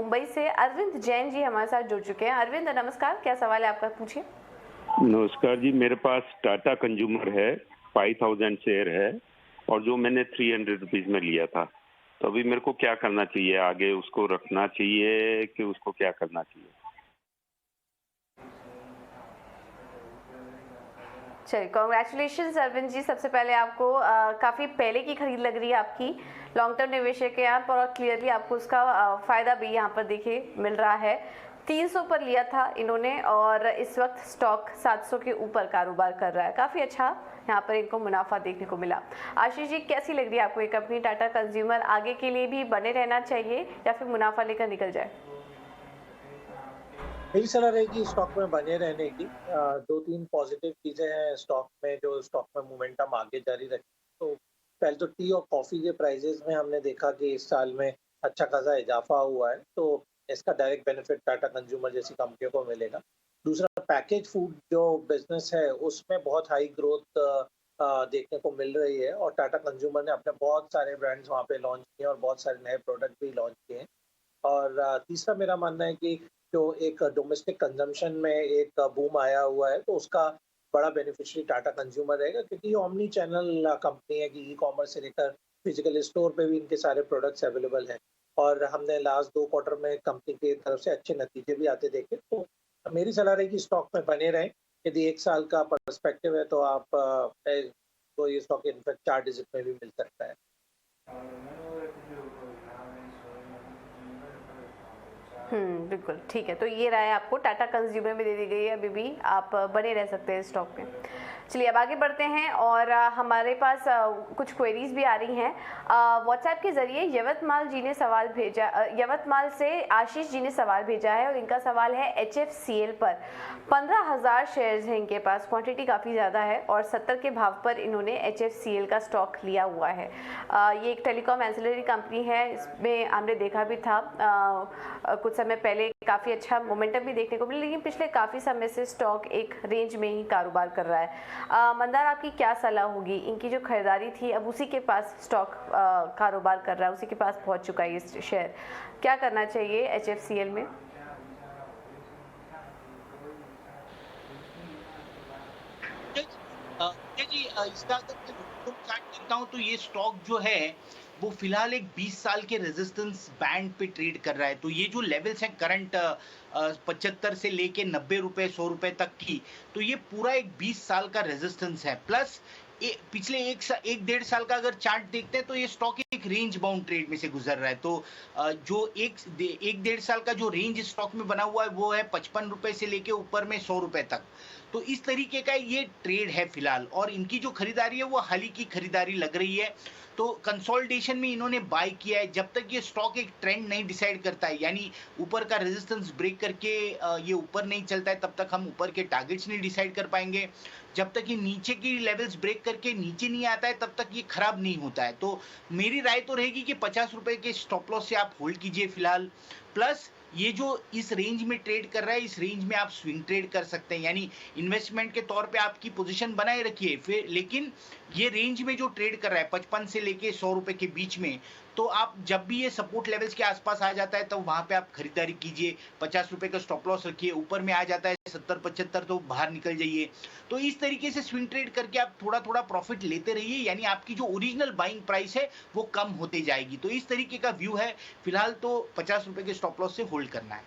मुंबई से अरविंद जैन जी हमारे साथ जुड़ चुके हैं। अरविंद नमस्कार, क्या सवाल है आपका, पूछिए। नमस्कार जी, मेरे पास टाटा कंज्यूमर है, 5000 शेयर है और जो मैंने 300 रुपीज में लिया था। तो अभी मेरे को क्या करना चाहिए? आगे उसको रखना चाहिए कि उसको क्या करना चाहिए? चलिए, कॉन्ग्रेचुलेशन अरविंद जी। सबसे पहले आपको काफ़ी पहले की खरीद लग रही है आपकी लॉन्ग टर्म निवेशक के यहाँ पर, और क्लियरली आपको उसका फ़ायदा भी यहाँ पर देखिए मिल रहा है। 300 पर लिया था इन्होंने और इस वक्त स्टॉक 700 के ऊपर कारोबार कर रहा है। काफ़ी अच्छा यहाँ पर इनको मुनाफा देखने को मिला। आशीष जी, कैसी लग रही है आपको ये कंपनी टाटा कंज्यूमर? आगे के लिए भी बने रहना चाहिए या फिर मुनाफा लेकर निकल जाए? मेरी सलाह रहेगी स्टॉक में बने रहने की। दो तीन पॉजिटिव चीजें हैं स्टॉक में जो स्टॉक में मोमेंटम आगे जारी रखे। तो पहले तो टी और कॉफी के प्राइसेस में हमने देखा कि इस साल में अच्छा खासा इजाफा हुआ है, तो इसका डायरेक्ट बेनिफिट टाटा कंज्यूमर जैसी कंपनियों को मिलेगा। दूसरा, पैकेज फूड जो बिजनेस है उसमें बहुत हाई ग्रोथ देखने को मिल रही है और टाटा कंज्यूमर ने अपने बहुत सारे ब्रांड्स वहाँ पे लॉन्च किए और बहुत सारे नए प्रोडक्ट भी लॉन्च किए हैं। और तीसरा मेरा मानना है कि जो एक डोमेस्टिक कंजम्पशन में एक बूम आया हुआ है, तो उसका बड़ा बेनिफिशियरी टाटा कंज्यूमर रहेगा, क्योंकि ये ओमनी चैनल कंपनी है कि ई कॉमर्स से लेकर फिजिकल स्टोर पे भी इनके सारे प्रोडक्ट्स अवेलेबल हैं। और हमने लास्ट 2 क्वार्टर में कंपनी की तरफ से अच्छे नतीजे भी आते देखे। तो मेरी सलाह रहेगी स्टॉक में बने रहें। यदि 1 साल का पर्सपेक्टिव है तो आप तो ये स्टॉक इनफैक्ट 4 डिजिट में भी मिल सकता है। बिल्कुल ठीक है। तो ये राय आपको टाटा कंज्यूमर में दे दी गई है, अभी भी आप बने रह सकते हैं स्टॉक में। चलिए, अब आगे बढ़ते हैं और हमारे पास कुछ क्वेरीज भी आ रही हैं व्हाट्सएप के जरिए। यवतमाल जी ने सवाल भेजा, यवतमाल से आशीष जी ने सवाल भेजा है और इनका सवाल है HFCL पर। 15,000 शेयर्स हैं इनके पास, क्वांटिटी काफ़ी ज़्यादा है और 70 के भाव पर इन्होंने HFCL का स्टॉक लिया हुआ है। ये एक टेलीकॉम एंसिलरी कंपनी है, इसमें हमने देखा भी था कुछ समय पहले काफ़ी अच्छा मोमेंटम भी देखने को मिला, लेकिन पिछले काफ़ी समय से स्टॉक एक रेंज में ही कारोबार कर रहा है। मंदार, आपकी क्या सलाह होगी? इनकी जो खरीदारी थी, अब उसी के पास स्टॉक कारोबार कर रहा है, उसी के पास पहुंच चुका है ये शेयर, क्या करना चाहिए HFCL में? जी, इसका अगर मैं चार्ट देखता हूँ तो ये स्टॉक जो है वो फिलहाल एक 20 साल के रेजिस्टेंस बैंड पे ट्रेड कर रहा है। तो ये जो लेवल्स हैं करंट 75 से लेके 90 रुपए 100 रुपए तक की, तो ये पूरा एक 20 साल का रेजिस्टेंस है। प्लस पिछले एक डेढ़ साल का अगर चार्ट देखते हैं तो ये स्टॉक एक रेंज बाउंड ट्रेड में से गुजर रहा है। तो जो एक डेढ़ साल का जो रेंज स्टॉक में बना हुआ है वो है 55 रुपए से लेके ऊपर में 100 रुपए तक। तो इस तरीके का ये ट्रेड है फिलहाल, और इनकी जो खरीदारी है वो हाल ही की खरीदारी लग रही है। तो कंसोलिडेशन में इन्होंने बाय किया है। जब तक ये स्टॉक एक ट्रेंड नहीं डिसाइड करता है, यानी ऊपर का रेजिस्टेंस ब्रेक करके ये ऊपर नहीं चलता है, तब तक हम ऊपर के टारगेट्स नहीं डिसाइड कर पाएंगे। जब तक ये नीचे की लेवल्स ब्रेक करके नीचे नहीं आता है तब तक ये खराब नहीं होता है। तो मेरी राय तो रहेगी कि 50 रुपए के स्टॉप लॉस से आप होल्ड कीजिए फिलहाल। प्लस ये जो इस रेंज में ट्रेड कर रहा है, इस रेंज में आप स्विंग ट्रेड कर सकते हैं, यानी इन्वेस्टमेंट के तौर पे आपकी पोजीशन बनाए रखिए फिर। लेकिन ये रेंज में जो ट्रेड कर रहा है 55 से लेके 100 रुपए के बीच में, तो आप जब भी ये सपोर्ट लेवल्स के आसपास आ जाता है तो वहां पे आप खरीदारी कीजिए। 50 रुपए का स्टॉप लॉस रखिए, ऊपर में आ जाता है 70-75 तो बाहर निकल जाइए। तो इस तरीके से स्विंग ट्रेड करके आप थोड़ा थोड़ा प्रॉफिट लेते रहिए, यानी आपकी जो ओरिजिनल बाइंग प्राइस है वो कम होते जाएगी। तो इस तरीके का व्यू है फिलहाल। तो 50 रुपए के स्टॉप लॉस से होल्ड करना है।